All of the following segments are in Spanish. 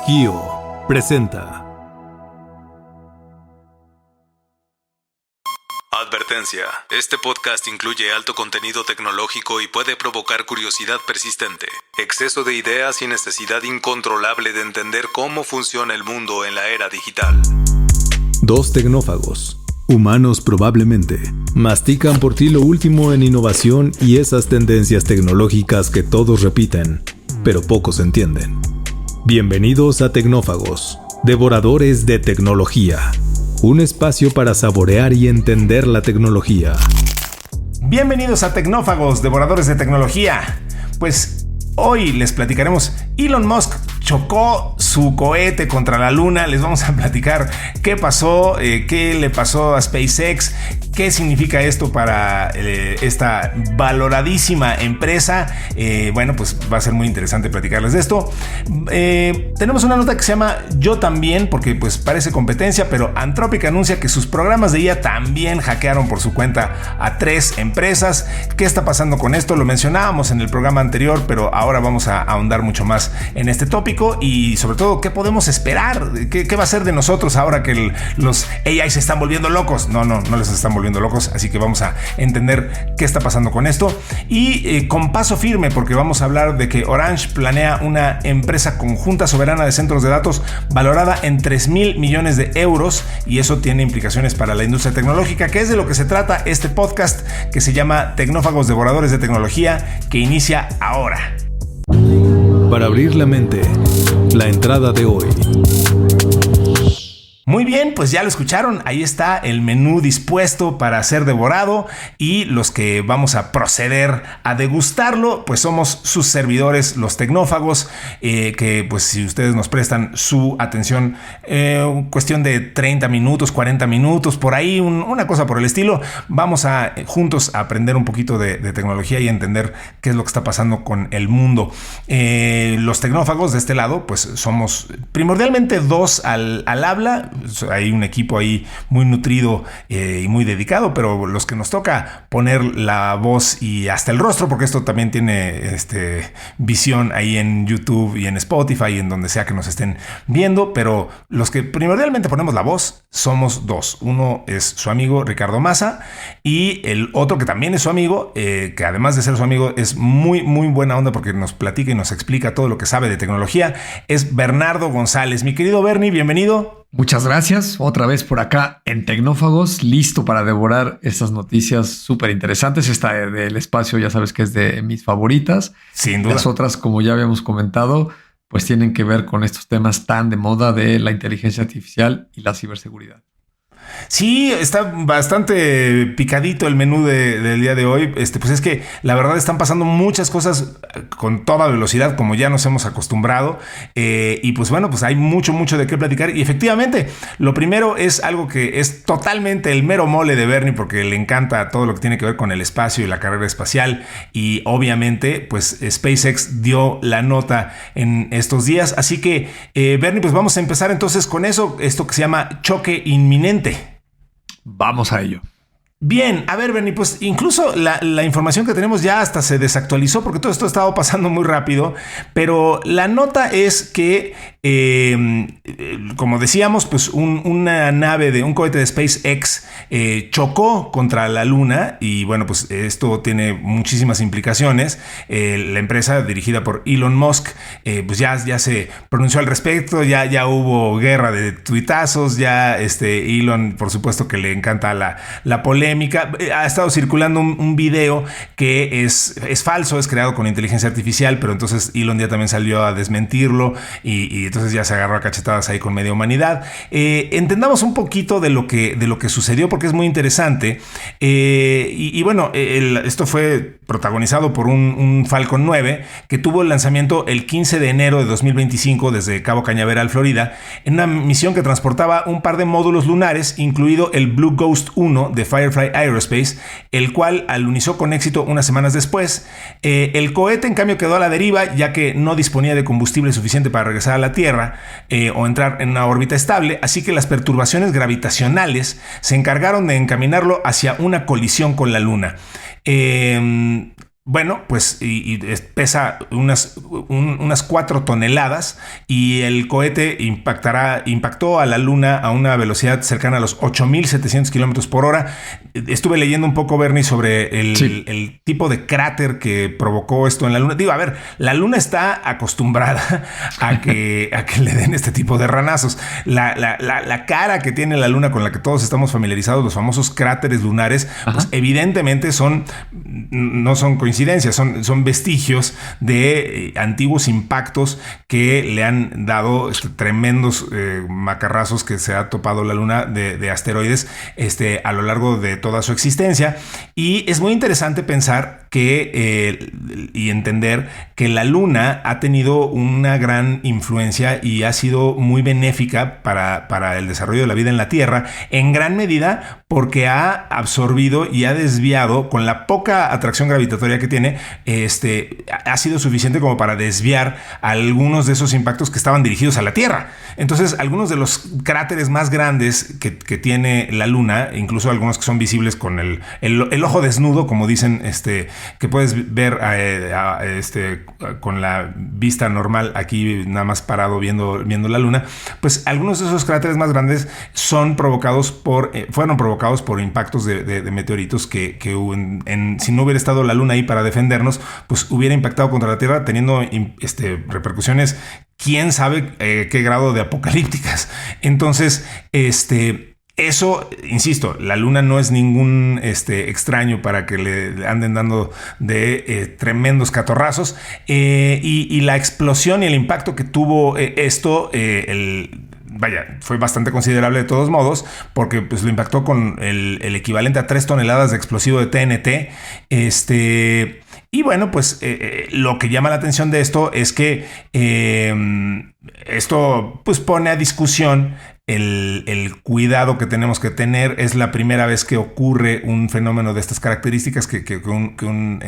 Kio presenta. Advertencia. Este podcast incluye alto contenido tecnológico y puede provocar curiosidad persistente, exceso de ideas y necesidad incontrolable de entender cómo funciona el mundo en la era digital. Dos tecnófagos, humanos probablemente, mastican por ti lo último en innovación y esas tendencias tecnológicas que todos repiten, pero pocos entienden. Bienvenidos a Tecnófagos, devoradores de tecnología. Un espacio para saborear y entender la tecnología. Bienvenidos a Tecnófagos, devoradores de tecnología. Pues hoy les platicaremos. Elon Musk chocó su cohete contra la luna. Les vamos a platicar qué pasó, qué le pasó a SpaceX, qué significa esto para esta valoradísima empresa. Bueno, pues va a ser muy interesante platicarles de esto. Tenemos una nota que se llama Yo también, porque pues parece competencia, pero Anthropic anuncia que sus programas de IA también hackearon por su cuenta a 3 empresas. ¿Qué está pasando con esto? Lo mencionábamos en el programa anterior, pero ahora vamos a ahondar mucho más en este tópico y sobre todo qué podemos esperar, qué va a ser de nosotros ahora que los AI se están volviendo locos. No les están volviendo locos, así que vamos a entender qué está pasando con esto y con paso firme, porque vamos a hablar de que Orange planea una empresa conjunta soberana de centros de datos valorada en 3,000 millones de euros, y eso tiene implicaciones para la industria tecnológica, que es de lo que se trata este podcast que se llama Tecnófagos Devoradores de Tecnología, que inicia ahora. Para abrir la mente, la entrada de hoy. Muy bien, pues ya lo escucharon, ahí está el menú dispuesto para ser devorado, y los que vamos a proceder a degustarlo pues somos sus servidores, los tecnófagos, que pues si ustedes nos prestan su atención, cuestión de 30 minutos, 40 minutos, por ahí, una cosa por el estilo, vamos a juntos a aprender un poquito de tecnología y entender qué es lo que está pasando con el mundo. Los tecnófagos de este lado pues somos primordialmente 2 al habla. Hay un equipo ahí muy nutrido y muy dedicado, pero los que nos toca poner la voz y hasta el rostro, porque esto también tiene visión ahí en YouTube y en Spotify y en donde sea que nos estén viendo, pero los que primordialmente ponemos la voz somos 2. Uno es su amigo Ricardo Maza y el otro que también es su amigo, que además de ser su amigo es muy buena onda porque nos platica y nos explica todo lo que sabe de tecnología, es Bernardo González. Mi querido Bernie, bienvenido. Muchas gracias, otra vez por acá en Tecnófagos, listo para devorar estas noticias súper interesantes. Esta del espacio ya sabes que es de mis favoritas. Sin duda. Las otras, como ya habíamos comentado, pues tienen que ver con estos temas tan de moda de la inteligencia artificial y la ciberseguridad. Sí, está bastante picadito el menú del día de hoy. Pues es que la verdad están pasando muchas cosas con toda velocidad, como ya nos hemos acostumbrado. Y pues bueno, pues hay mucho de qué platicar. Y efectivamente, lo primero es algo que es totalmente el mero mole de Bernie, porque le encanta todo lo que tiene que ver con el espacio y la carrera espacial. Y obviamente, pues SpaceX dio la nota en estos días. Así que, Bernie, pues vamos a empezar entonces con esto que se llama choque inminente. Vamos a ello. Bien, a ver, Bernie, pues incluso la información que tenemos ya hasta se desactualizó porque todo esto ha estado pasando muy rápido, pero la nota es que, como decíamos, pues una nave de un cohete de SpaceX chocó contra la luna y bueno, pues esto tiene muchísimas implicaciones. La empresa dirigida por Elon Musk, pues ya se pronunció al respecto, ya hubo guerra de tuitazos, ya Elon, por supuesto que le encanta la polémica. Ha estado circulando un video que es falso, es creado con inteligencia artificial, pero entonces Elon ya también salió a desmentirlo y entonces ya se agarró a cachetadas ahí con media humanidad. Entendamos un poquito de lo que sucedió porque es muy interesante. Y bueno, esto fue protagonizado por un Falcon 9 que tuvo el lanzamiento el 15 de enero de 2025 desde Cabo Cañaveral, Florida, en una misión que transportaba un par de módulos lunares, incluido el Blue Ghost 1 de Firefly Aerospace, el cual alunizó con éxito unas semanas después. El cohete, en cambio, quedó a la deriva ya que no disponía de combustible suficiente para regresar a la Tierra o entrar en una órbita estable, así que las perturbaciones gravitacionales se encargaron de encaminarlo hacia una colisión con la Luna. Bueno, pues pesa unas 4 toneladas y el cohete impactó a la Luna a una velocidad cercana a los 8,700 kilómetros por hora. Estuve leyendo un poco, Bernie, sobre el tipo de cráter que provocó esto en la Luna. Digo, a ver, la Luna está acostumbrada a que le den este tipo de ranazos. La cara que tiene la Luna, con la que todos estamos familiarizados, los famosos cráteres lunares, pues evidentemente no son coincidencias, son vestigios de antiguos impactos que le han dado tremendos macarrazos que se ha topado la Luna de asteroides a lo largo de toda su existencia. Y es muy interesante pensar y entender que la Luna ha tenido una gran influencia y ha sido muy benéfica para el desarrollo de la vida en la Tierra, en gran medida porque ha absorbido y ha desviado, con la poca atracción gravitatoria que tiene, ha sido suficiente como para desviar algunos de esos impactos que estaban dirigidos a la Tierra. Entonces, algunos de los cráteres más grandes que tiene la Luna, incluso algunos que son visibles con el ojo desnudo, como dicen, que puedes ver con la vista normal aquí nada más parado viendo la Luna, pues algunos de esos cráteres más grandes fueron provocados por impactos de meteoritos que si no hubiera estado la Luna ahí para defendernos, pues hubiera impactado contra la Tierra, teniendo repercusiones, quién sabe qué grado de apocalípticas. Entonces, eso, insisto, la Luna no es ningún extraño para que le anden dando de tremendos catorrazos, y la explosión y el impacto que tuvo esto, fue bastante considerable de todos modos, porque pues lo impactó con el equivalente a 3 toneladas de explosivo de TNT. Y bueno, pues lo que llama la atención de esto es que esto pues pone a discusión el cuidado que tenemos que tener. Es la primera vez que ocurre un fenómeno de estas características, que un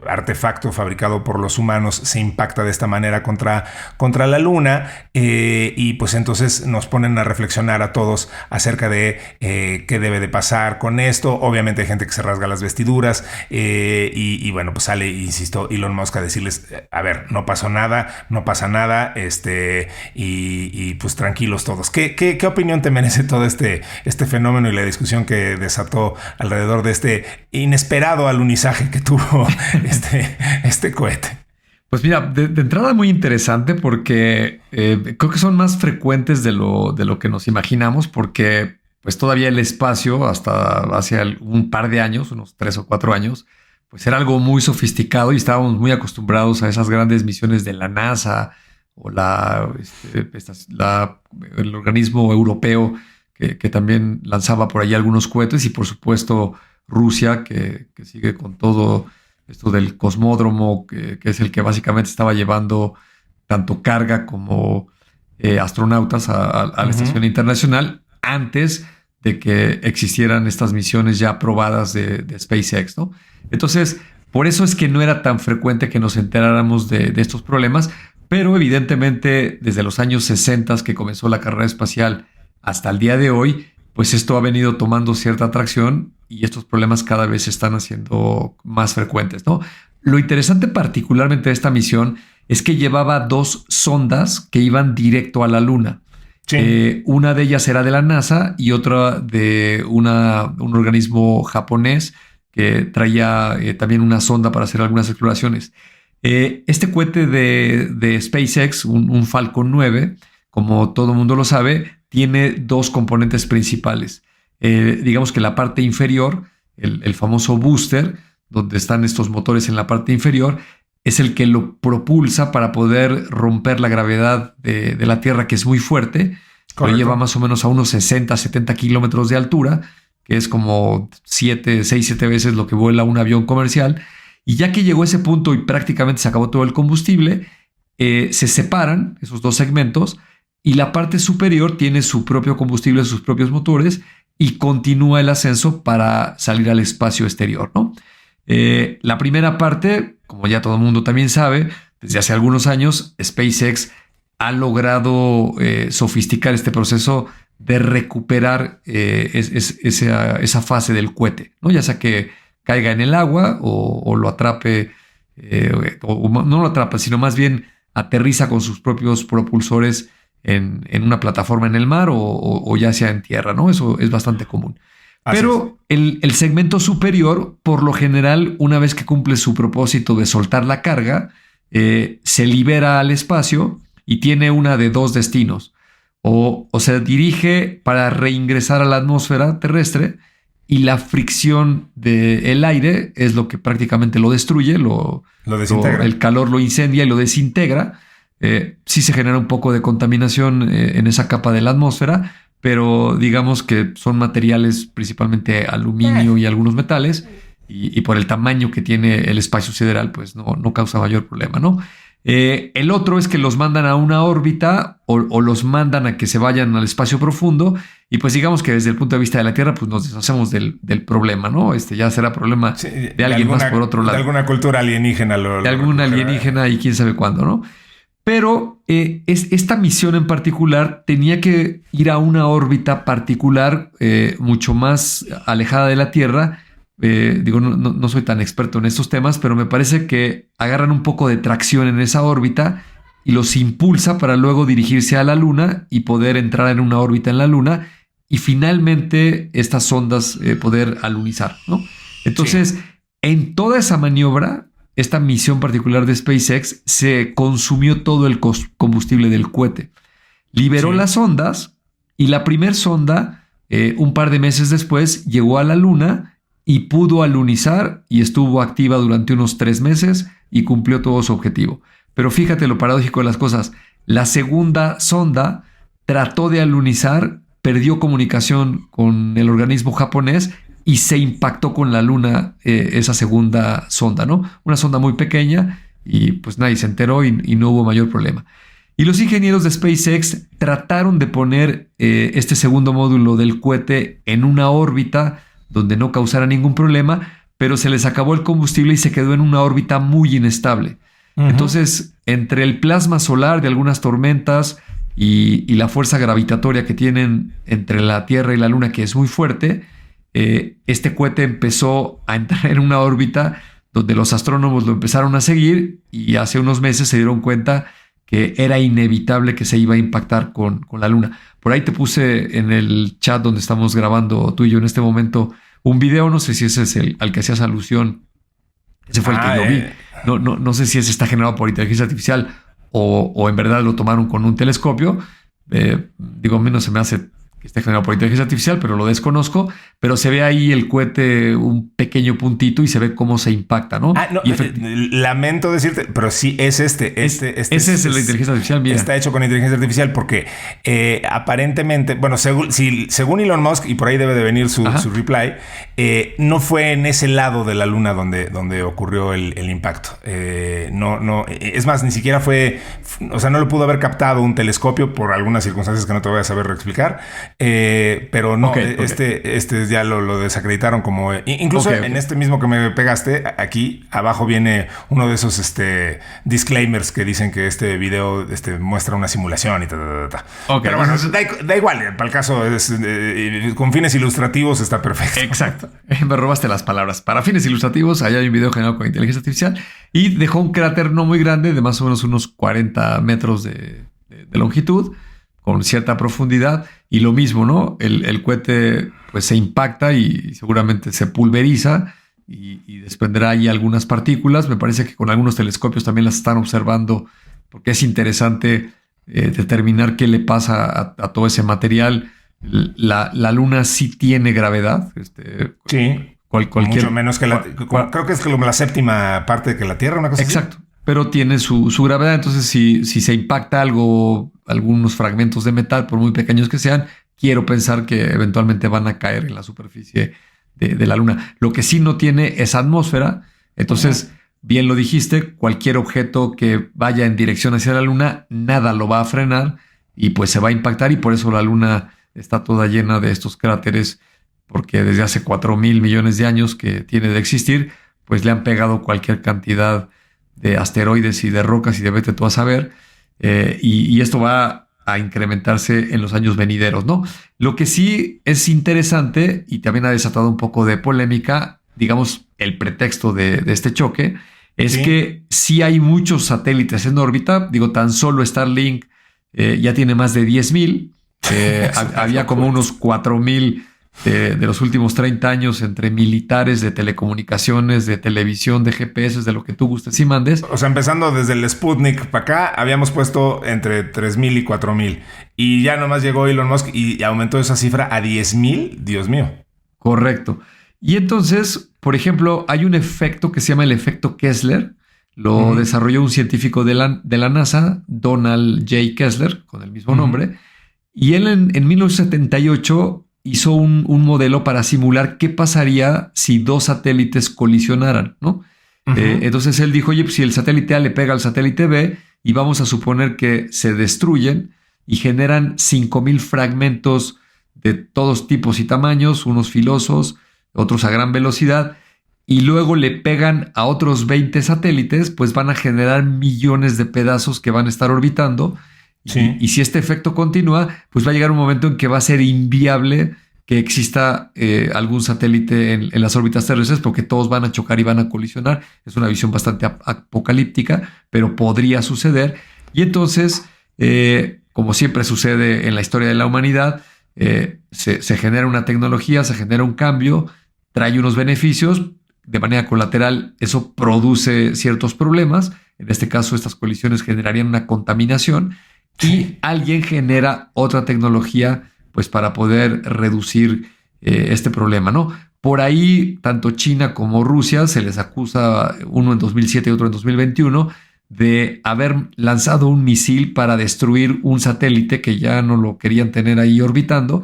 artefacto fabricado por los humanos se impacta de esta manera contra la Luna, y pues entonces nos ponen a reflexionar a todos acerca de qué debe de pasar con esto. Obviamente hay gente que se rasga las vestiduras, y bueno, pues sale, insisto, Elon Musk a decirles, a ver, no pasa nada, y pues tranquilos todos. ¿Qué opinión te merece todo este fenómeno y la discusión que desató alrededor de este inesperado alunizaje que tuvo este cohete? Pues mira, de entrada muy interesante, porque creo que son más frecuentes de lo que nos imaginamos, porque pues todavía el espacio, hasta hace un par de años, unos 3 o 4 años, pues era algo muy sofisticado y estábamos muy acostumbrados a esas grandes misiones de la NASA o el organismo europeo que también lanzaba por ahí algunos cohetes, y por supuesto Rusia, que sigue con todo esto del cosmódromo, que es el que básicamente estaba llevando tanto carga como astronautas a la estación internacional, antes de que existieran estas misiones ya probadas de SpaceX, ¿no? Entonces, por eso es que no era tan frecuente que nos enteráramos de estos problemas. Pero evidentemente desde los años 60 que comenzó la carrera espacial hasta el día de hoy, pues esto ha venido tomando cierta atracción y estos problemas cada vez se están haciendo más frecuentes, ¿no? Lo interesante particularmente de esta misión es que llevaba 2 sondas que iban directo a la Luna. Sí. Una de ellas era de la NASA y otra de un organismo japonés que traía también una sonda para hacer algunas exploraciones. Este cohete de SpaceX, un Falcon 9, como todo mundo lo sabe, tiene 2 componentes principales. Digamos que la parte inferior, el famoso booster, donde están estos motores en la parte inferior, es el que lo propulsa para poder romper la gravedad de la Tierra, que es muy fuerte. Correcto. Lo lleva más o menos a unos 60-70 kilómetros de altura, que es como 6-7 veces lo que vuela un avión comercial. Y ya que llegó a ese punto y prácticamente se acabó todo el combustible, se separan esos 2 segmentos y la parte superior tiene su propio combustible, sus propios motores, y continúa el ascenso para salir al espacio exterior, ¿no? La primera parte, como ya todo el mundo también sabe, desde hace algunos años, SpaceX ha logrado sofisticar este proceso de recuperar esa fase del cohete, ¿no? Ya sea que caiga en el agua o lo atrape, o no lo atrapa, sino más bien aterriza con sus propios propulsores en una plataforma en el mar o ya sea en tierra, ¿no? Eso es bastante común. Pero el segmento superior, por lo general, una vez que cumple su propósito de soltar la carga, se libera al espacio y tiene una de dos destinos. O se dirige para reingresar a la atmósfera terrestre y la fricción del aire es lo que prácticamente lo destruye, lo desintegra. El calor lo incendia y lo desintegra. Sí se genera un poco de contaminación en esa capa de la atmósfera, pero digamos que son materiales principalmente aluminio y algunos metales y por el tamaño que tiene el espacio sideral pues no causa mayor problema, ¿no? El otro es que los mandan a una órbita o los mandan a que se vayan al espacio profundo y pues digamos que desde el punto de vista de la Tierra pues nos deshacemos del problema, ¿no? Ya será problema de alguien más por otro lado. De alguna cultura alienígena. De alguna alienígena y quién sabe cuándo, ¿no? Pero esta misión en particular tenía que ir a una órbita particular mucho más alejada de la Tierra. No soy tan experto en estos temas, pero me parece que agarran un poco de tracción en esa órbita y los impulsa para luego dirigirse a la Luna y poder entrar en una órbita en la Luna y finalmente estas sondas poder alunizar, ¿no? Entonces, en toda esa maniobra, esta misión particular de SpaceX se consumió todo el combustible del cohete. Liberó las sondas y la primer sonda, un par de meses después, llegó a la Luna y pudo alunizar y estuvo activa durante unos 3 meses y cumplió todo su objetivo. Pero fíjate lo paradójico de las cosas. La segunda sonda trató de alunizar, perdió comunicación con el organismo japonés y se impactó con la Luna esa segunda sonda, ¿no? Una sonda muy pequeña y pues nadie se enteró y no hubo mayor problema. Y los ingenieros de SpaceX trataron de poner este segundo módulo del cohete en una órbita donde no causara ningún problema, pero se les acabó el combustible y se quedó en una órbita muy inestable. Entonces, entre el plasma solar de algunas tormentas y la fuerza gravitatoria que tienen entre la Tierra y la Luna, que es muy fuerte, este cohete empezó a entrar en una órbita donde los astrónomos lo empezaron a seguir y hace unos meses se dieron cuenta que era inevitable que se iba a impactar con la Luna. Por ahí te puse en el chat donde estamos grabando tú y yo en este momento un video, no sé si ese es al que hacías alusión. Ese fue el que yo vi. No sé si ese está generado por inteligencia artificial o en verdad lo tomaron con un telescopio. A mí no se me hace que esté generado por inteligencia artificial, pero lo desconozco. Pero se ve ahí el cohete, un pequeño puntito, y se ve cómo se impacta, ¿no? Lamento decirte, pero sí es ese es la inteligencia artificial, mira. Está hecho con inteligencia artificial porque aparentemente, bueno, según Elon Musk, y por ahí debe de venir su reply, no fue en ese lado de la Luna donde ocurrió el impacto. Es más, ni siquiera fue, o sea, no lo pudo haber captado un telescopio por algunas circunstancias que no te voy a saber explicar. Pero no, este ya lo desacreditaron como... Incluso en este mismo que me pegaste, aquí abajo viene uno de esos disclaimers que dicen que este video muestra una simulación y Pero bueno, da igual, para el caso con fines ilustrativos está perfecto. Exacto. Me robaste las palabras. Para fines ilustrativos, allá hay un video generado con inteligencia artificial y dejó un cráter no muy grande de más o menos unos 40 metros de longitud, con cierta profundidad, y lo mismo, ¿no? El cohete pues se impacta y seguramente se pulveriza y desprenderá ahí algunas partículas. Me parece que con algunos telescopios también las están observando porque es interesante determinar qué le pasa a todo ese material. La Luna sí tiene gravedad. Sí, mucho menos que creo que es como la séptima parte que la Tierra, una cosa exacto. Así. Pero tiene su gravedad, entonces si se impacta algunos fragmentos de metal, por muy pequeños que sean, quiero pensar que eventualmente van a caer en la superficie de la Luna. Lo que sí no tiene es atmósfera, entonces, bien lo dijiste, cualquier objeto que vaya en dirección hacia la Luna, nada lo va a frenar y pues se va a impactar, y por eso la Luna está toda llena de estos cráteres, porque desde hace 4,000 millones de años que tiene de existir, pues le han pegado cualquier cantidad de asteroides y de rocas y de vete tú a saber, y esto va a incrementarse en los años venideros, ¿no? Lo que sí es interesante y también ha desatado un poco de polémica, digamos, el pretexto de este choque, es Sí. que sí hay muchos satélites en órbita. Digo, tan solo Starlink ya tiene más de 10,000. Había como unos 4,000 de los últimos 30 años entre militares, de telecomunicaciones, de televisión, de GPS, de lo que tú gustes y mandes. O sea, empezando desde el Sputnik para acá, habíamos puesto entre 3,000 y 4,000. Y ya nomás llegó Elon Musk y aumentó esa cifra a 10,000. Dios mío. Correcto. Y entonces, por ejemplo, hay un efecto que se llama el efecto Kessler. Lo desarrolló un científico de la NASA, Donald J. Kessler, con el mismo nombre. Y él en 1978 hizo un modelo para simular qué pasaría si dos satélites colisionaran, ¿no? Entonces él dijo, oye, pues si el satélite A le pega al satélite B y vamos a suponer que se destruyen y generan 5,000 fragmentos de todos tipos y tamaños, unos filosos, otros a gran velocidad, y luego le pegan a otros 20 satélites, pues van a generar millones de pedazos que van a estar orbitando. Sí. Y si este efecto continúa, pues va a llegar un momento en que va a ser inviable que exista algún satélite en las órbitas terrestres, porque todos van a chocar y van a colisionar. Es una visión bastante apocalíptica, pero podría suceder. Y entonces, como siempre sucede en la historia de la humanidad, se genera una tecnología, se genera un cambio, trae unos beneficios. De manera colateral, eso produce ciertos problemas. En este caso, estas colisiones generarían una contaminación y alguien genera otra tecnología pues para poder reducir este problema, ¿no? Por ahí, tanto China como Rusia se les acusa, uno en 2007 y otro en 2021, de haber lanzado un misil para destruir un satélite que ya no lo querían tener ahí orbitando.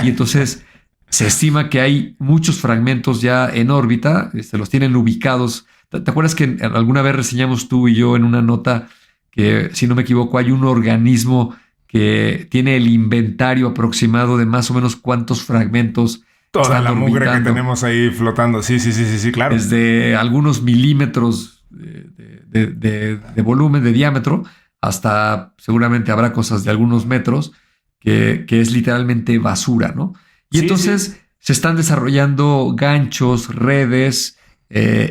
Y entonces se estima que hay muchos fragmentos ya en órbita, los tienen ubicados. ¿Te acuerdas que alguna vez reseñamos tú y yo en una nota que, si no me equivoco, hay un organismo que tiene el inventario aproximado de más o menos cuántos fragmentos Toda están la mugre que orbitando? tenemos ahí flotando. Sí, claro. Desde algunos milímetros de volumen, de diámetro, hasta seguramente habrá cosas de algunos metros que es literalmente basura, ¿no? Y Sí, entonces se están desarrollando ganchos, redes,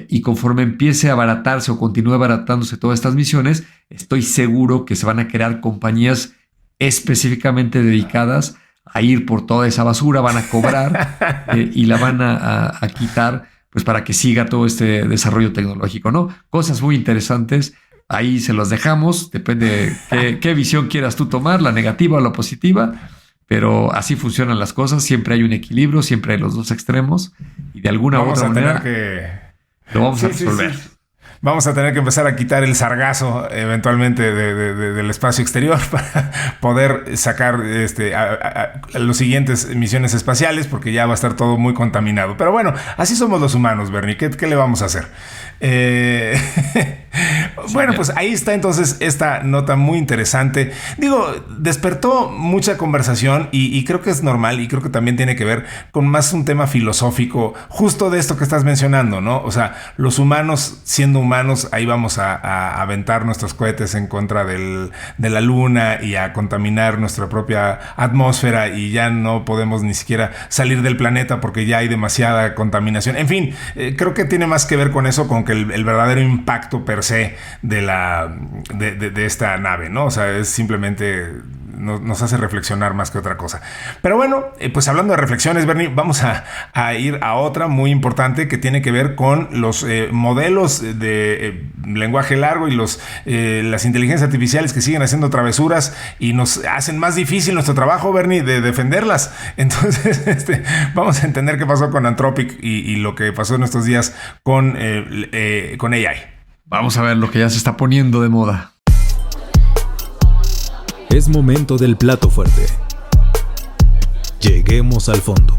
y conforme empiece a abaratarse o continúe abaratándose todas estas misiones, estoy seguro que se van a crear compañías específicamente dedicadas a ir por toda esa basura, van a cobrar y la van a quitar, pues para que siga todo este desarrollo tecnológico, ¿no? Cosas muy interesantes. Ahí se los dejamos, depende qué visión quieras tú tomar, la negativa o la positiva. Pero así funcionan las cosas, siempre hay un equilibrio, siempre hay los dos extremos y de alguna u otra manera lo vamos a resolver. Sí. Vamos a tener que empezar a quitar el sargazo eventualmente del espacio exterior para poder sacar los siguientes misiones espaciales, porque ya va a estar todo muy contaminado. Pero bueno, así somos los humanos, Bernie. ¿Qué le vamos a hacer? Bueno, pues ahí está entonces esta nota muy interesante. Digo, despertó mucha conversación y creo que es normal, y creo que también tiene que ver con más un tema filosófico, justo de esto que estás mencionando, ¿no? O sea, los humanos, siendo humanos, ahí vamos a aventar nuestros cohetes en contra de la luna y a contaminar nuestra propia atmósfera, y ya no podemos ni siquiera salir del planeta porque ya hay demasiada contaminación. En fin, creo que tiene más que ver con eso, con que el verdadero impacto per se de esta nave, ¿no? O sea, es simplemente nos hace reflexionar más que otra cosa. Pero bueno, pues hablando de reflexiones, Bernie, vamos a ir a otra muy importante que tiene que ver con los modelos de lenguaje largo y las inteligencias artificiales que siguen haciendo travesuras y nos hacen más difícil nuestro trabajo, Bernie, de defenderlas. Entonces, vamos a entender qué pasó con Anthropic y lo que pasó en estos días con AI. Vamos a ver lo que ya se está poniendo de moda. Es momento del plato fuerte. Lleguemos al fondo.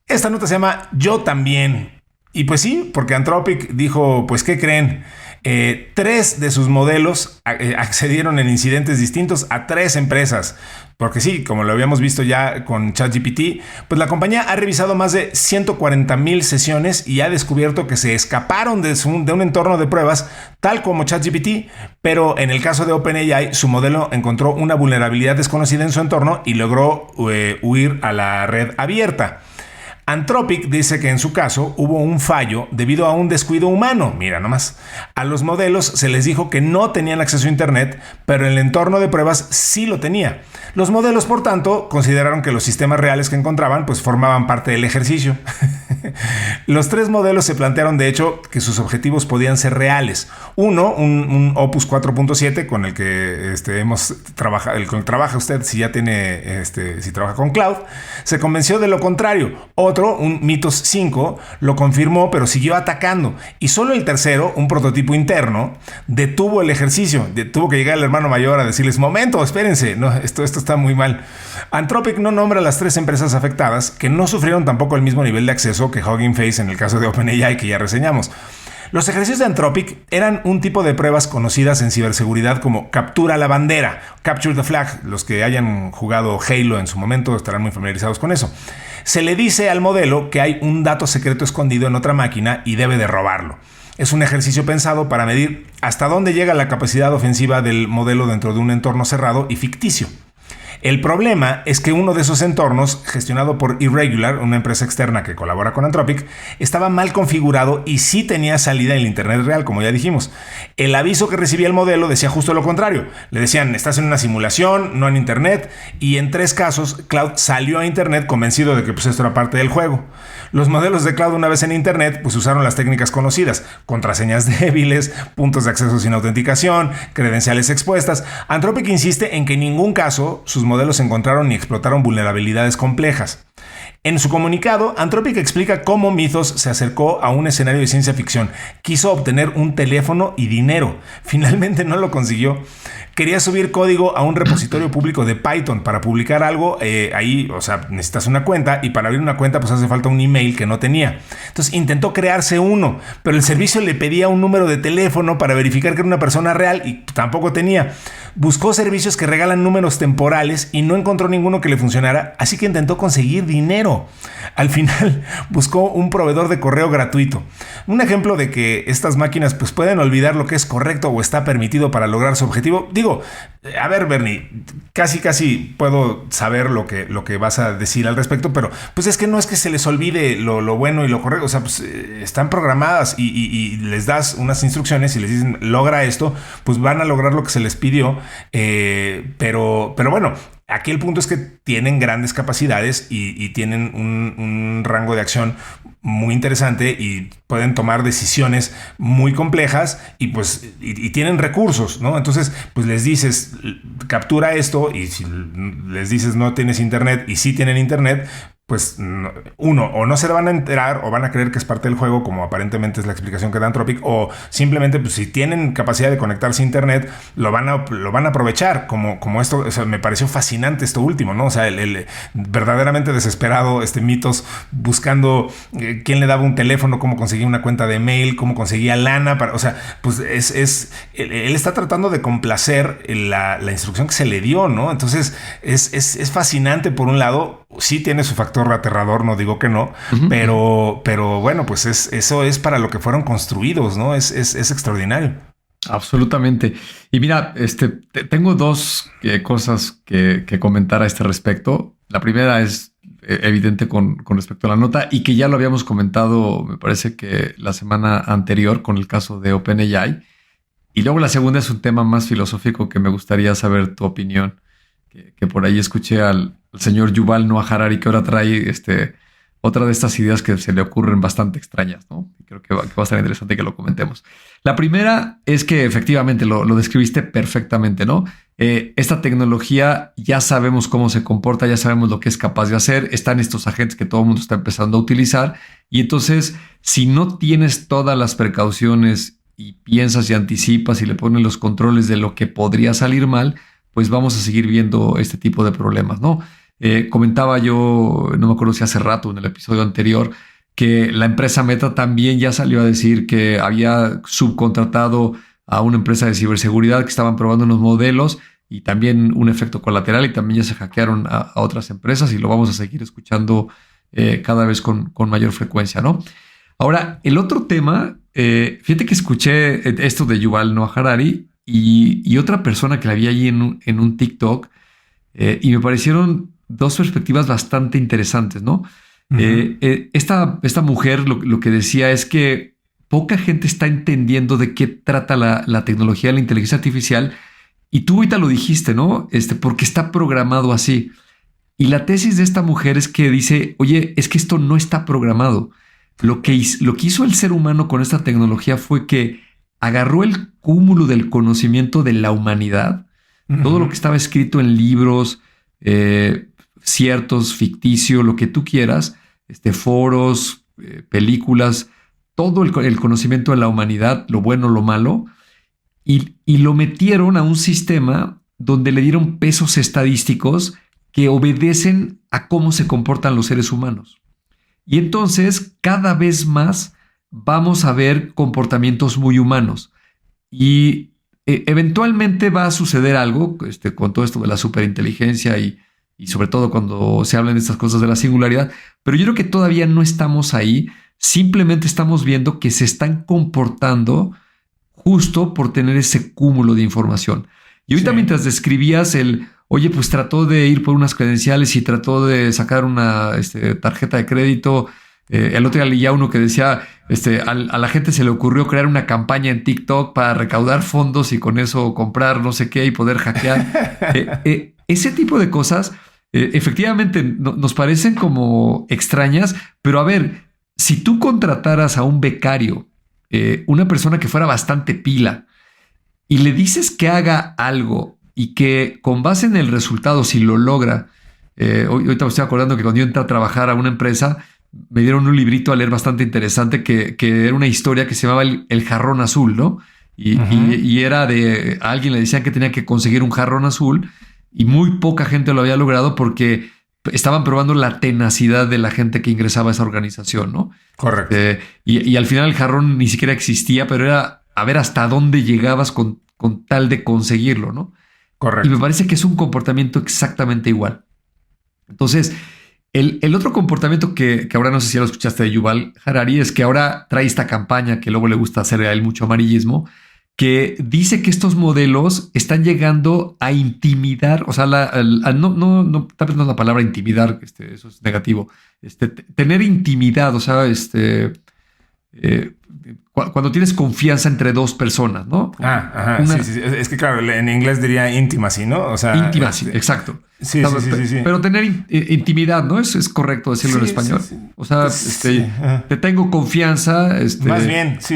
Esta nota se llama Yo también. Y pues sí, porque Anthropic dijo, pues ¿qué creen? 3 de sus modelos accedieron en incidentes distintos a 3 empresas. Porque sí, como lo habíamos visto ya con ChatGPT, pues la compañía ha revisado más de 140,000 sesiones y ha descubierto que se escaparon de un entorno de pruebas, tal como ChatGPT, pero en el caso de OpenAI, su modelo encontró una vulnerabilidad desconocida en su entorno y logró huir a la red abierta. Anthropic dice que en su caso hubo un fallo debido a un descuido humano. Mira nomás. A los modelos se les dijo que no tenían acceso a Internet, pero el entorno de pruebas sí lo tenía. Los modelos, por tanto, consideraron que los sistemas reales que encontraban pues formaban parte del ejercicio. Los 3 modelos se plantearon, de hecho, que sus objetivos podían ser reales. Uno, un Opus 4.7 con el que hemos trabajado, el que trabaja usted si ya tiene, si trabaja con cloud, se convenció de lo contrario. Otro, un Mythos 5, lo confirmó, pero siguió atacando. Y solo el tercero, un prototipo interno, detuvo el ejercicio. Tuvo que llegar el hermano mayor a decirles: momento, espérense, no, esto está muy mal. Anthropic no nombra a las 3 empresas afectadas, que no sufrieron tampoco el mismo nivel de acceso que Hugging Face en el caso de OpenAI, que ya reseñamos. Los ejercicios de Anthropic eran un tipo de pruebas conocidas en ciberseguridad como captura la bandera, capture the flag. Los que hayan jugado Halo en su momento estarán muy familiarizados con eso. Se le dice al modelo que hay un dato secreto escondido en otra máquina y debe de robarlo. Es un ejercicio pensado para medir hasta dónde llega la capacidad ofensiva del modelo dentro de un entorno cerrado y ficticio. El problema es que uno de esos entornos, gestionado por Irregular, una empresa externa que colabora con Anthropic, estaba mal configurado y sí tenía salida en el Internet real, como ya dijimos. El aviso que recibía el modelo decía justo lo contrario. Le decían: estás en una simulación, no en Internet, y en 3 casos, Cloud salió a Internet convencido de que pues, esto era parte del juego. Los modelos de Cloud, una vez en Internet, pues usaron las técnicas conocidas: contraseñas débiles, puntos de acceso sin autenticación, credenciales expuestas. Anthropic insiste en que en ningún caso sus modelos encontraron ni explotaron vulnerabilidades complejas. En su comunicado, Anthropic explica cómo Mythos se acercó a un escenario de ciencia ficción. Quiso obtener un teléfono y dinero. Finalmente no lo consiguió. Quería subir código a un repositorio público de Python para publicar algo. Ahí, o sea, necesitas una cuenta, y para abrir una cuenta pues hace falta un email que no tenía. Entonces intentó crearse uno, pero el servicio le pedía un número de teléfono para verificar que era una persona real y tampoco tenía. Buscó servicios que regalan números temporales y no encontró ninguno que le funcionara, así que intentó conseguir dinero. Al final buscó un proveedor de correo gratuito. Un ejemplo de que estas máquinas pues pueden olvidar lo que es correcto o está permitido para lograr su objetivo. Digo, a ver, Bernie, casi puedo saber lo que vas a decir al respecto, pero pues es que no es que se les olvide lo bueno y lo correcto. O sea, pues están programadas y les das unas instrucciones y les dicen: logra esto, pues van a lograr lo que se les pidió. Pero bueno, aquí el punto es que tienen grandes capacidades y tienen un rango de acción muy interesante y pueden tomar decisiones muy complejas y tienen recursos, ¿no? Entonces, pues les dices: captura esto, y si les dices no tienes internet y sí tienen internet, pues uno, o no se van a enterar o van a creer que es parte del juego, como aparentemente es la explicación que da Anthropic, o simplemente pues si tienen capacidad de conectarse a internet, lo van a aprovechar, como esto. O sea, me pareció fascinante esto último, ¿no? O sea, el verdaderamente desesperado, Mythos, buscando quién le daba un teléfono, cómo conseguía una cuenta de mail, cómo conseguía lana o sea, pues él está tratando de complacer la instrucción que se le dio, ¿no? Entonces es fascinante. Por un lado, sí tiene su factor aterrador, no digo que no, pero bueno, pues eso es para lo que fueron construidos, ¿no? Es extraordinario. Absolutamente. Y mira, tengo 2 cosas que comentar a este respecto. La primera es evidente con respecto a la nota, y que ya lo habíamos comentado, me parece que la semana anterior, con el caso de OpenAI. Y luego la segunda es un tema más filosófico que me gustaría saber tu opinión, que por ahí escuché al señor Yuval Noah Harari, que ahora trae otra de estas ideas que se le ocurren bastante extrañas, ¿no? Y creo que va a estar interesante que lo comentemos. La primera es que efectivamente lo describiste perfectamente, ¿no? Esta tecnología ya sabemos cómo se comporta, ya sabemos lo que es capaz de hacer. Están estos agentes que todo el mundo está empezando a utilizar. Y entonces, si no tienes todas las precauciones y piensas y anticipas y le pones los controles de lo que podría salir mal, pues vamos a seguir viendo este tipo de problemas, ¿no? Comentaba yo, no me acuerdo si hace rato, en el episodio anterior, que la empresa Meta también ya salió a decir que había subcontratado a una empresa de ciberseguridad que estaban probando unos modelos, y también un efecto colateral, y también ya se hackearon a otras empresas, y lo vamos a seguir escuchando cada vez con mayor frecuencia, ¿no? Ahora, el otro tema, fíjate que escuché esto de Yuval Noah Harari y otra persona que la vi allí en un TikTok, y me parecieron 2 perspectivas bastante interesantes, ¿no? Esta mujer lo que decía es que poca gente está entendiendo de qué trata la tecnología de la inteligencia artificial. Y tú ahorita lo dijiste, ¿no? Porque está programado así. Y la tesis de esta mujer es que dice, oye, es que esto no está programado. Lo que hizo el ser humano con esta tecnología fue que agarró el cúmulo del conocimiento de la humanidad, todo lo que estaba escrito en libros, ciertos, ficticio, lo que tú quieras, foros, películas, todo el conocimiento de la humanidad, lo bueno, lo malo, y lo metieron a un sistema donde le dieron pesos estadísticos que obedecen a cómo se comportan los seres humanos. Y entonces cada vez más vamos a ver comportamientos muy humanos. Y eventualmente va a suceder algo con todo esto de la superinteligencia y sobre todo cuando se hablan de estas cosas de la singularidad. Pero yo creo que todavía no estamos ahí. Simplemente estamos viendo que se están comportando justo por tener ese cúmulo de información. Y ahorita mientras describías oye, pues trató de ir por unas credenciales y trató de sacar una tarjeta de crédito. El otro día leía uno que decía, a la gente se le ocurrió crear una campaña en TikTok para recaudar fondos y con eso comprar no sé qué y poder hackear. Ese tipo de cosas, efectivamente, nos parecen como extrañas, pero a ver, si tú contrataras a un becario, una persona que fuera bastante pila, y le dices que haga algo y que con base en el resultado, si lo logra, ahorita me estoy acordando que cuando yo entré a trabajar a una empresa, me dieron un librito a leer bastante interesante que era una historia que se llamaba el jarrón azul, ¿no? Y era a alguien le decían que tenía que conseguir un jarrón azul y muy poca gente lo había logrado porque estaban probando la tenacidad de la gente que ingresaba a esa organización, ¿no? Correcto. Y al final el jarrón ni siquiera existía, pero era a ver hasta dónde llegabas con tal de conseguirlo, ¿no? Correcto. Y me parece que es un comportamiento exactamente igual. Entonces, el otro comportamiento que ahora no sé si ya lo escuchaste de Yuval Harari es que ahora trae esta campaña que luego le gusta hacer a él mucho amarillismo, que dice que estos modelos están llegando a intimidar, o sea, tal vez no es la palabra intimidar, eso es negativo, tener intimidad, o sea, cuando tienes confianza entre dos personas, ¿no? Sí. Es que claro, en inglés diría intimacy, ¿no? O sea, intimacy, exacto. Sí. Pero tener intimidad, ¿no? Es correcto decirlo en español. Sí. O sea, te tengo confianza. Más bien, sí.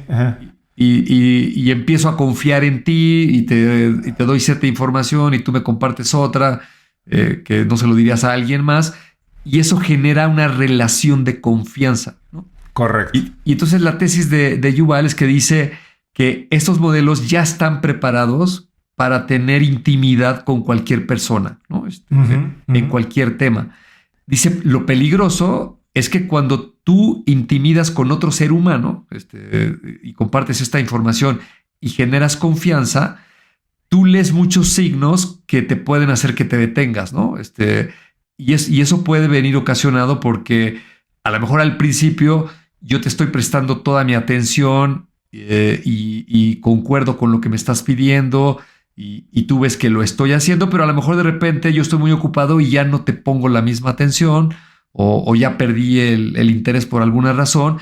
Ajá. Y empiezo a confiar en ti y te doy cierta información y tú me compartes otra que no se lo dirías a alguien más. Y eso genera una relación de confianza, ¿no? Correcto. Y entonces la tesis de Yuval es que dice que estos modelos ya están preparados para tener intimidad con cualquier persona, ¿no? En cualquier tema. Dice, lo peligroso es que cuando tú intimidas con otro ser humano y compartes esta información y generas confianza, tú lees muchos signos que te pueden hacer que te detengas, ¿no? Y eso puede venir ocasionado porque a lo mejor al principio yo te estoy prestando toda mi atención y concuerdo con lo que me estás pidiendo y tú ves que lo estoy haciendo, pero a lo mejor de repente yo estoy muy ocupado y ya no te pongo la misma atención o ya perdí el interés por alguna razón.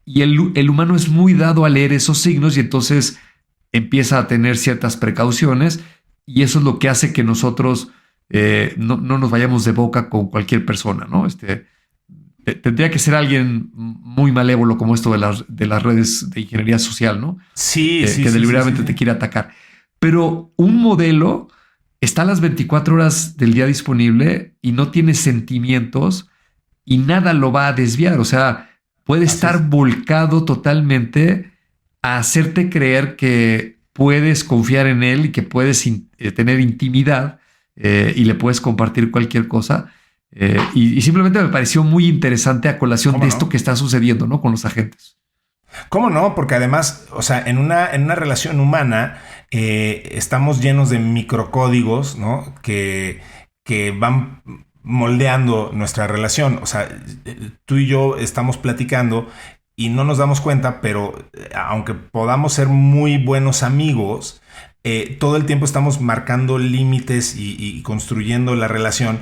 Y el humano es muy dado a leer esos signos y entonces empieza a tener ciertas precauciones y eso es lo que hace que nosotros no nos vayamos de boca con cualquier persona, ¿no? Tendría que ser alguien muy malévolo como esto de las redes de ingeniería social, ¿no? Sí. Que deliberadamente te quiere atacar. Pero un modelo está a las 24 horas del día disponible y no tiene sentimientos y nada lo va a desviar. O sea, puede estar volcado totalmente a hacerte creer que puedes confiar en él y que puedes tener intimidad y le puedes compartir cualquier cosa. Y simplemente me pareció muy interesante a colación de esto que está sucediendo, ¿no? Con los agentes. ¿Cómo no? Porque además, o sea, en una relación humana estamos llenos de microcódigos, ¿no? Que van moldeando nuestra relación. O sea, tú y yo estamos platicando y no nos damos cuenta, pero aunque podamos ser muy buenos amigos, todo el tiempo estamos marcando límites y construyendo la relación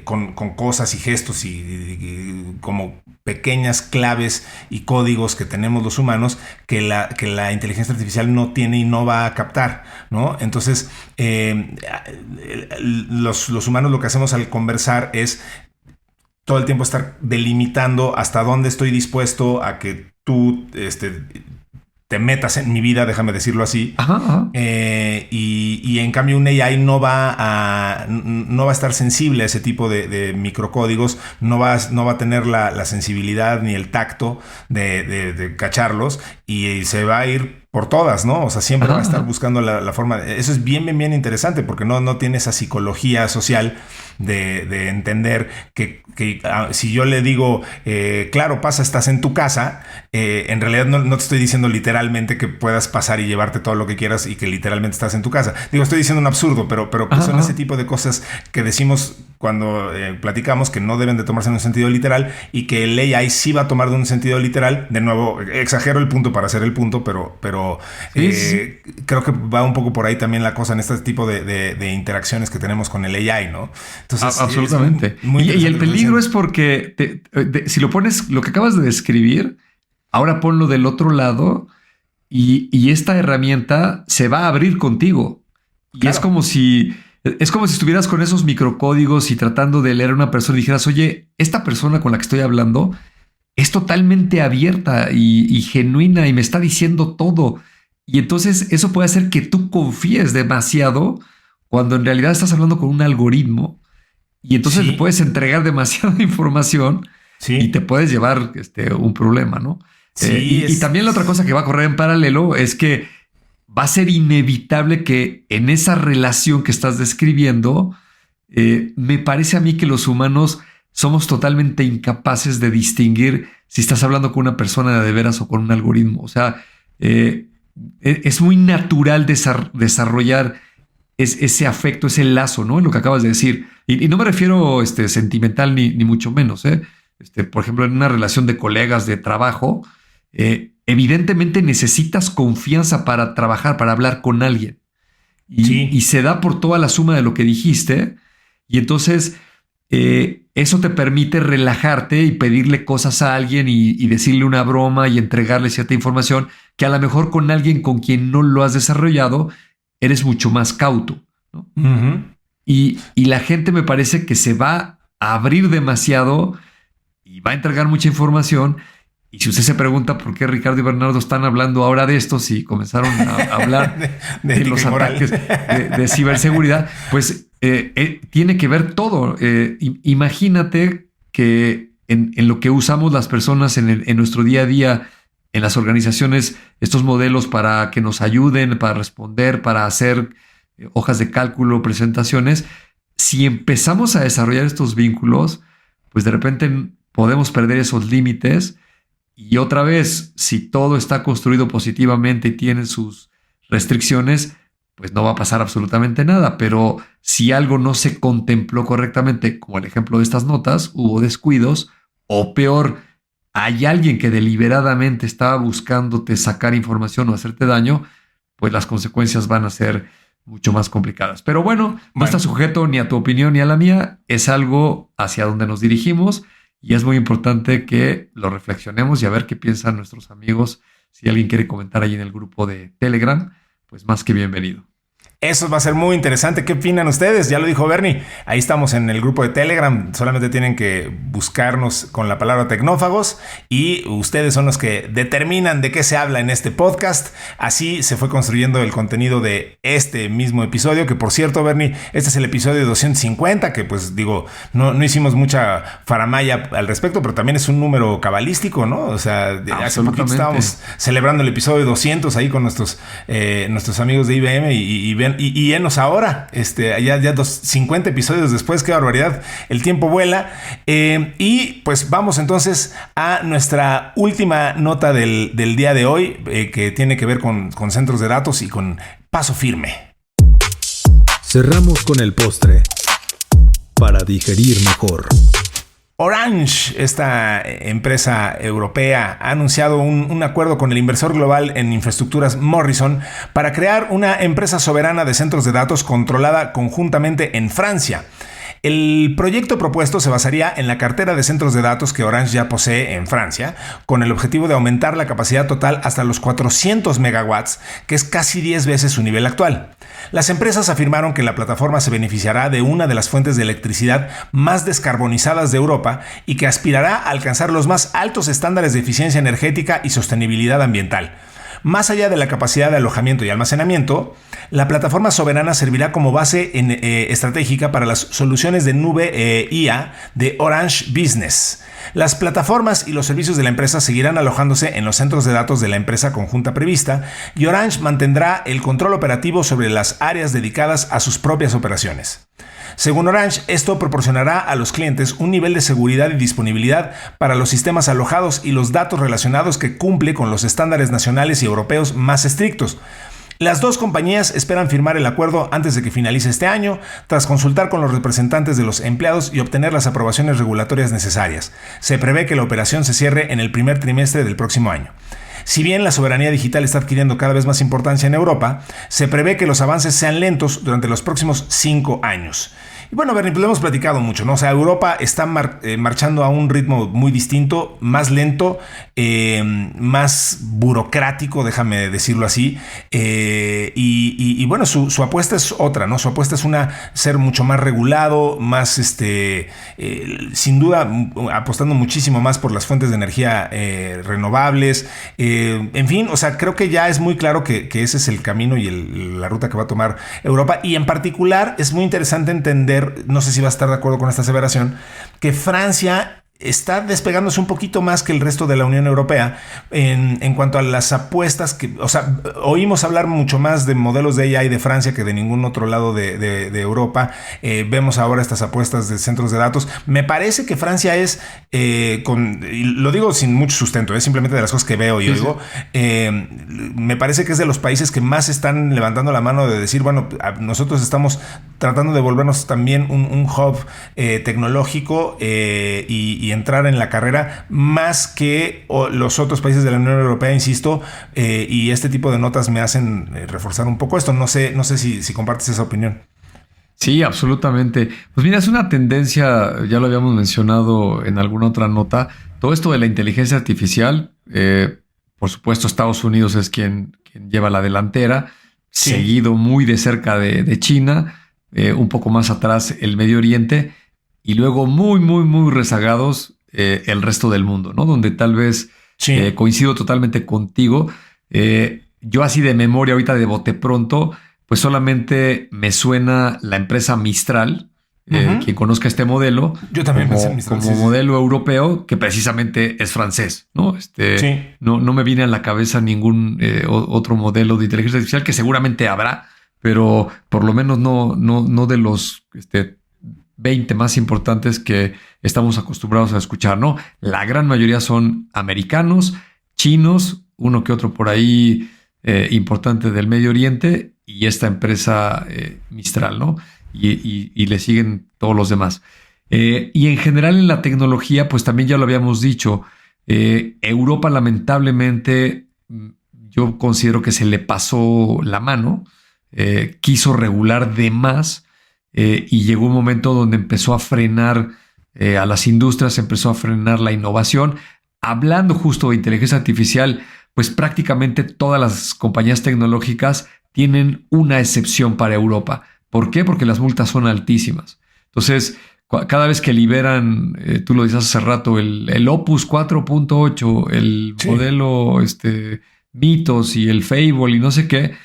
con cosas y gestos y como pequeñas claves y códigos que tenemos los humanos que la inteligencia artificial no tiene y no va a captar, ¿no? Entonces, los humanos lo que hacemos al conversar es todo el tiempo estar delimitando hasta dónde estoy dispuesto a que tú te metas en mi vida, déjame decirlo así. Ajá. Y en cambio un AI no va a estar sensible a ese tipo de microcódigos, no va a tener la sensibilidad ni el tacto de cacharlos y se va a ir por todas, ¿no? O sea, siempre va a estar buscando la forma. Eso es bien interesante porque no tiene esa psicología social de entender que si yo le digo, claro, pasa, estás en tu casa, en realidad no te estoy diciendo literalmente que puedas pasar y llevarte todo lo que quieras y que literalmente estás en tu casa. Digo, estoy diciendo un absurdo, pero pues son ese tipo de cosas que decimos cuando platicamos que no deben de tomarse en un sentido literal y que el AI sí va a tomar de un sentido literal. De nuevo, exagero el punto para hacer el punto, pero sí. Creo que va un poco por ahí también la cosa en este tipo de interacciones que tenemos con el AI, ¿no? Entonces, absolutamente. Y el peligro es porque si lo pones, lo que acabas de describir, ahora ponlo del otro lado y esta herramienta se va a abrir contigo. Y claro. Es como si estuvieras con esos microcódigos y tratando de leer a una persona y dijeras, oye, esta persona con la que estoy hablando es totalmente abierta y genuina y me está diciendo todo. Y entonces eso puede hacer que tú confíes demasiado cuando en realidad estás hablando con un algoritmo. Y entonces le puedes entregar demasiada información y te puedes llevar un problema, ¿no? Sí, y también la otra cosa que va a correr en paralelo es que va a ser inevitable que en esa relación que estás describiendo, me parece a mí que los humanos somos totalmente incapaces de distinguir si estás hablando con una persona de veras o con un algoritmo. O sea, es muy natural desarrollar ese afecto, ese lazo, ¿no? En lo que acabas de decir. Y no me refiero sentimental ni mucho menos. Por ejemplo, en una relación de colegas de trabajo, evidentemente necesitas confianza para trabajar, para hablar con alguien. Y se da por toda la suma de lo que dijiste. Y entonces eso te permite relajarte y pedirle cosas a alguien y decirle una broma y entregarle cierta información que a lo mejor con alguien con quien no lo has desarrollado eres mucho más cauto, ¿no? Uh-huh. Y la gente me parece que se va a abrir demasiado y va a entregar mucha información. Y si usted se pregunta por qué Ricardo y Bernardo están hablando ahora de esto, si comenzaron a hablar de los ataques de ciberseguridad, pues tiene que ver todo. Imagínate que en lo que usamos las personas en nuestro día a día, en las organizaciones, estos modelos para que nos ayuden, para responder, para hacer hojas de cálculo, presentaciones, si empezamos a desarrollar estos vínculos, pues de repente podemos perder esos límites. Y otra vez, si todo está construido positivamente y tiene sus restricciones, pues no va a pasar absolutamente nada. Pero si algo no se contempló correctamente, como el ejemplo de estas notas, hubo descuidos, o peor, hay alguien que deliberadamente estaba buscándote sacar información o hacerte daño, pues las consecuencias van a ser mucho más complicadas. Pero bueno, no está sujeto ni a tu opinión ni a la mía. Es algo hacia donde nos dirigimos. Y es muy importante que lo reflexionemos y a ver qué piensan nuestros amigos. Si alguien quiere comentar ahí en el grupo de Telegram, pues más que bienvenido. Eso va a ser muy interesante. ¿Qué opinan ustedes? Ya lo dijo Bernie. Ahí estamos en el grupo de Telegram. Solamente tienen que buscarnos con la palabra Tecnófagos y ustedes son los que determinan de qué se habla en este podcast. Así se fue construyendo el contenido de este mismo episodio, que por cierto, Bernie, este es el episodio 250, que pues digo, no hicimos mucha faramaya al respecto, pero también es un número cabalístico, ¿no? O sea, hace poquito estábamos celebrando el episodio 200 ahí con nuestros amigos de IBM y enos ahora, ya 50 episodios después, qué barbaridad, el tiempo vuela. Y pues vamos entonces a nuestra última nota del día de hoy, que tiene que ver con centros de datos y con Paso Firme. Cerramos con el postre para digerir mejor. Orange, esta empresa europea, ha anunciado un acuerdo con el inversor global en infraestructuras Morrison para crear una empresa soberana de centros de datos controlada conjuntamente en Francia. El proyecto propuesto se basaría en la cartera de centros de datos que Orange ya posee en Francia, con el objetivo de aumentar la capacidad total hasta los 400 megawatts, que es casi 10 veces su nivel actual. Las empresas afirmaron que la plataforma se beneficiará de una de las fuentes de electricidad más descarbonizadas de Europa y que aspirará a alcanzar los más altos estándares de eficiencia energética y sostenibilidad ambiental. Más allá de la capacidad de alojamiento y almacenamiento, la plataforma soberana servirá como base estratégica para las soluciones de nube IA de Orange Business. Las plataformas y los servicios de la empresa seguirán alojándose en los centros de datos de la empresa conjunta prevista y Orange mantendrá el control operativo sobre las áreas dedicadas a sus propias operaciones. Según Orange, esto proporcionará a los clientes un nivel de seguridad y disponibilidad para los sistemas alojados y los datos relacionados que cumple con los estándares nacionales y europeos más estrictos. Las dos compañías esperan firmar el acuerdo antes de que finalice este año, tras consultar con los representantes de los empleados y obtener las aprobaciones regulatorias necesarias. Se prevé que la operación se cierre en el primer trimestre del próximo año. Si bien la soberanía digital está adquiriendo cada vez más importancia en Europa, se prevé que los avances sean lentos durante los próximos 5 años. Y bueno, Bernie, pues lo hemos platicado mucho, ¿no? O sea, Europa está marchando a un ritmo muy distinto, más lento, más burocrático, déjame decirlo así. Y bueno, su apuesta es otra, ¿no? Su apuesta es ser mucho más regulado, más, sin duda, apostando muchísimo más por las fuentes de energía renovables. En fin, o sea, creo que ya es muy claro que ese es el camino y la ruta que va a tomar Europa. Y en particular es muy interesante entender, no sé si va a estar de acuerdo con esta aseveración, que Francia está despegándose un poquito más que el resto de la Unión Europea en cuanto a las apuestas o sea, oímos hablar mucho más de modelos de AI de Francia que de ningún otro lado de Europa. Vemos ahora estas apuestas de centros de datos. Me parece que Francia es, y lo digo sin mucho sustento, es simplemente de las cosas que veo y oigo, me parece que es de los países que más están levantando la mano de decir, bueno, nosotros estamos tratando de volvernos también un hub tecnológico y entrar en la carrera más que los otros países de la Unión Europea, insisto, y este tipo de notas me hacen reforzar un poco esto. No sé si compartes esa opinión. Sí, absolutamente. Pues mira, es una tendencia, ya lo habíamos mencionado en alguna otra nota, todo esto de la inteligencia artificial, por supuesto Estados Unidos es quien lleva la delantera, sí, seguido muy de cerca de China, un poco más atrás el Medio Oriente, y luego muy, muy, muy rezagados el resto del mundo, ¿no? Donde tal vez sí, coincido totalmente contigo. Yo así de memoria, ahorita de bote pronto, pues solamente me suena la empresa Mistral, quien conozca este modelo. Yo también pensé en Mistral, como modelo europeo, que precisamente es francés, ¿no? Sí. No me viene a la cabeza ningún otro modelo de inteligencia artificial, que seguramente habrá, pero por lo menos no de los 20 más importantes que estamos acostumbrados a escuchar, ¿no? La gran mayoría son americanos, chinos, uno que otro por ahí importante del Medio Oriente, y esta empresa Mistral, ¿no? Y le siguen todos los demás. Y en general en la tecnología, pues también ya lo habíamos dicho, Europa lamentablemente yo considero que se le pasó la mano, quiso regular de más, y llegó un momento donde empezó a frenar a las industrias, empezó a frenar la innovación. Hablando justo de inteligencia artificial, pues prácticamente todas las compañías tecnológicas tienen una excepción para Europa. ¿Por qué? Porque las multas son altísimas. Entonces, cada vez que liberan, tú lo dices hace rato, el Opus 4.8, el sí, modelo Mythos y el Fable y no sé qué,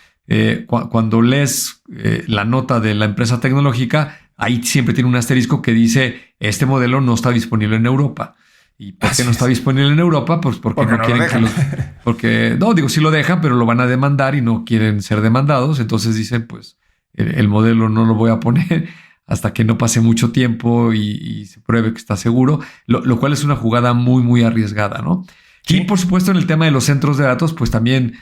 cuando lees la nota de la empresa tecnológica, ahí siempre tiene un asterisco que dice este modelo no está disponible en Europa. ¿Y por qué no está disponible en Europa? Pues porque no quieren que sí lo dejan, pero lo van a demandar y no quieren ser demandados. Entonces dicen, pues el modelo no lo voy a poner hasta que no pase mucho tiempo y se pruebe que está seguro, lo cual es una jugada muy, muy arriesgada, ¿no? Sí. Y por supuesto en el tema de los centros de datos, pues también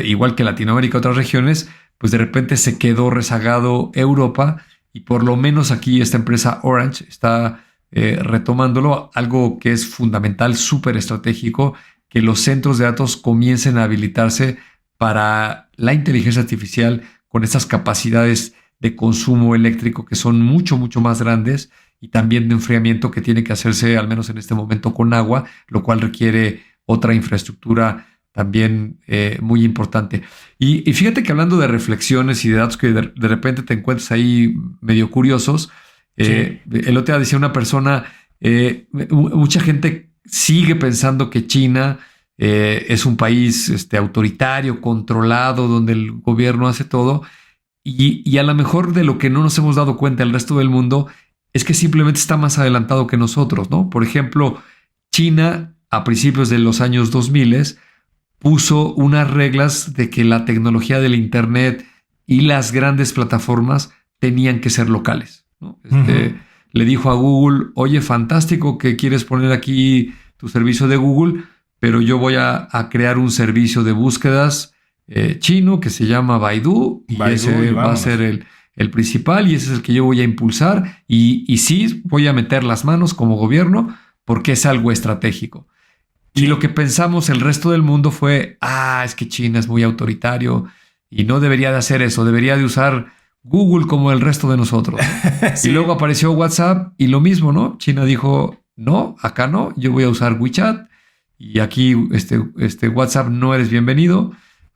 igual que Latinoamérica y otras regiones, pues de repente se quedó rezagado Europa, y por lo menos aquí esta empresa Orange está retomándolo, algo que es fundamental, súper estratégico, que los centros de datos comiencen a habilitarse para la inteligencia artificial con estas capacidades de consumo eléctrico que son mucho, mucho más grandes, y también de enfriamiento que tiene que hacerse, al menos en este momento, con agua, lo cual requiere otra infraestructura también muy importante. Y fíjate que hablando de reflexiones y de datos que de repente te encuentras ahí medio curiosos, el otro día decía una persona, mucha gente sigue pensando que China es un país autoritario, controlado, donde el gobierno hace todo, y a lo mejor de lo que no nos hemos dado cuenta el resto del mundo es que simplemente está más adelantado que nosotros, ¿no? Por ejemplo, China a principios de los años 2000 puso unas reglas de que la tecnología del Internet y las grandes plataformas tenían que ser locales, ¿no? Le dijo a Google, oye, fantástico que quieres poner aquí tu servicio de Google, pero yo voy a crear un servicio de búsquedas chino que se llama Baidu, y ese va a ser el principal, y ese es el que yo voy a impulsar, y sí voy a meter las manos como gobierno porque es algo estratégico. Y lo que pensamos el resto del mundo fue, es que China es muy autoritario y no debería de hacer eso, debería de usar Google como el resto de nosotros, ¿no? Sí. Y luego apareció WhatsApp y lo mismo, ¿no? China dijo, no, acá no, yo voy a usar WeChat, y aquí WhatsApp no eres bienvenido.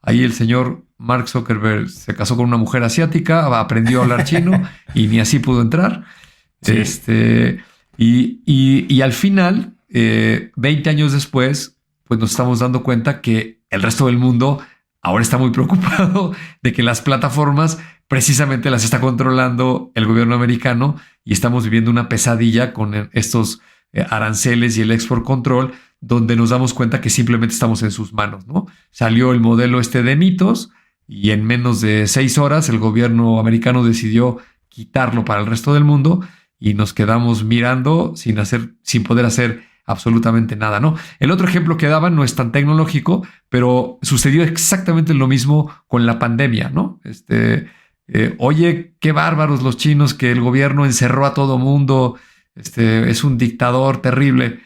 Ahí el señor Mark Zuckerberg se casó con una mujer asiática, aprendió a hablar chino y ni así pudo entrar. Sí. Y al final, 20 años después, pues nos estamos dando cuenta que el resto del mundo ahora está muy preocupado de que las plataformas precisamente las está controlando el gobierno americano, y estamos viviendo una pesadilla con estos aranceles y el export control, donde nos damos cuenta que simplemente estamos en sus manos, ¿no? Salió el modelo de mitos, y en menos de 6 horas el gobierno americano decidió quitarlo para el resto del mundo, y nos quedamos mirando sin poder hacer absolutamente nada, ¿no? El otro ejemplo que daban no es tan tecnológico, pero sucedió exactamente lo mismo con la pandemia, ¿no? Oye, qué bárbaros los chinos, que el gobierno encerró a todo mundo, es un dictador terrible.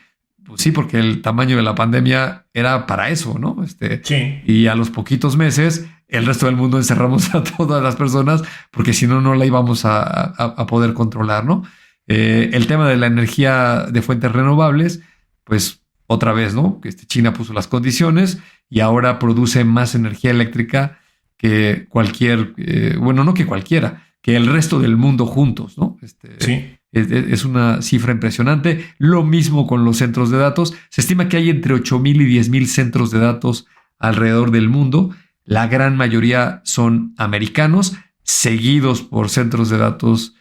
Pues sí, porque el tamaño de la pandemia era para eso, ¿no? Sí. Y a los poquitos meses, el resto del mundo encerramos a todas las personas, porque si no, no la íbamos a poder controlar, ¿no? El tema de la energía de fuentes renovables, pues otra vez, ¿no? China puso las condiciones y ahora produce más energía eléctrica que cualquier, no que cualquiera, que el resto del mundo juntos, ¿no? Sí. Es una cifra impresionante. Lo mismo con los centros de datos. Se estima que hay entre 8,000 y 10,000 centros de datos alrededor del mundo. La gran mayoría son americanos, seguidos por centros de datos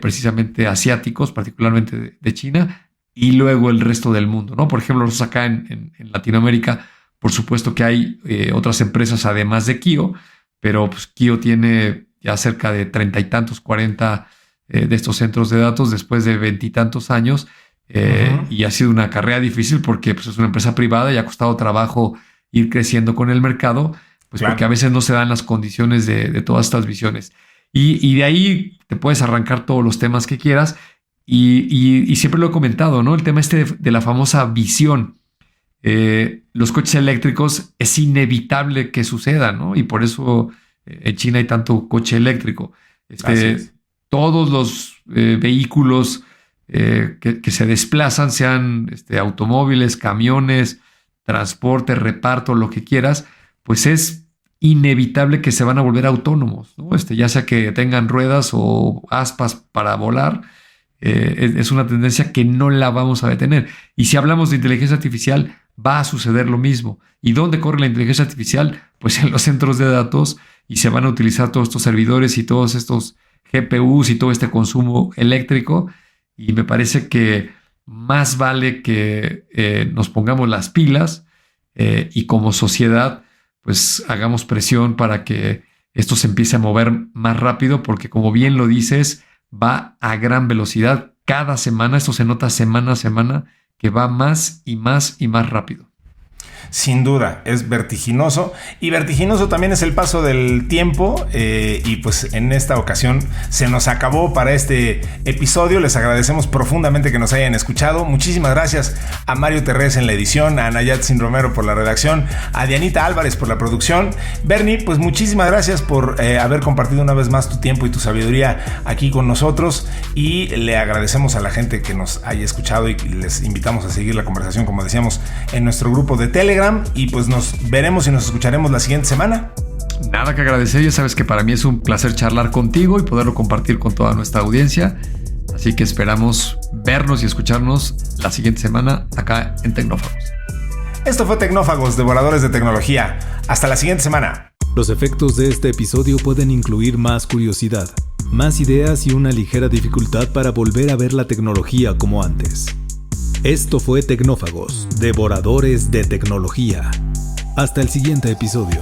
precisamente asiáticos, particularmente de China, y luego el resto del mundo, ¿no? Por ejemplo, nosotros acá en Latinoamérica, por supuesto que hay otras empresas además de Kio, pero pues Kio tiene ya cerca de 30 y tantos, 40 de estos centros de datos después de 20 y tantos años, y ha sido una carrera difícil porque pues, es una empresa privada y ha costado trabajo ir creciendo con el mercado, pues claro, porque a veces no se dan las condiciones de todas estas visiones. Y de ahí te puedes arrancar todos los temas que quieras, y siempre lo he comentado, ¿no? El tema de la famosa visión. Los coches eléctricos es inevitable que suceda, ¿no? Y por eso en China hay tanto coche eléctrico. Todos los vehículos que se desplazan, sean automóviles, camiones, transporte, reparto, lo que quieras, pues es inevitable que se van a volver autónomos, ¿no? Ya sea que tengan ruedas o aspas para volar, es una tendencia que no la vamos a detener. Y si hablamos de inteligencia artificial, va a suceder lo mismo. ¿Y dónde corre la inteligencia artificial? Pues en los centros de datos, y se van a utilizar todos estos servidores y todos estos GPUs y todo este consumo eléctrico, y me parece que más vale que nos pongamos las pilas y como sociedad pues hagamos presión para que esto se empiece a mover más rápido, porque como bien lo dices, va a gran velocidad. Cada semana, esto se nota semana a semana, que va más y más y más rápido. sin duda es vertiginoso, y vertiginoso también es el paso del tiempo, y pues en esta ocasión se nos acabó para este episodio. Les agradecemos profundamente que nos hayan escuchado. Muchísimas gracias a Mario Terrés en la edición, a Nayat Sin Romero por la redacción, a Dianita Álvarez por la producción. Bernie, pues muchísimas gracias por haber compartido una vez más tu tiempo y tu sabiduría aquí con nosotros, y le agradecemos a la gente que nos haya escuchado y les invitamos a seguir la conversación, como decíamos, en nuestro grupo de Telegram, y pues nos veremos y nos escucharemos la siguiente semana. Nada que agradecer, ya sabes que para mí es un placer charlar contigo y poderlo compartir con toda nuestra audiencia, así que esperamos vernos y escucharnos la siguiente semana acá en Tecnófagos. Esto fue Tecnófagos, devoradores de tecnología. Hasta la siguiente semana. Los efectos de este episodio pueden incluir más curiosidad, más ideas y una ligera dificultad para volver a ver la tecnología como antes. Esto fue Tecnófagos, devoradores de tecnología. Hasta el siguiente episodio.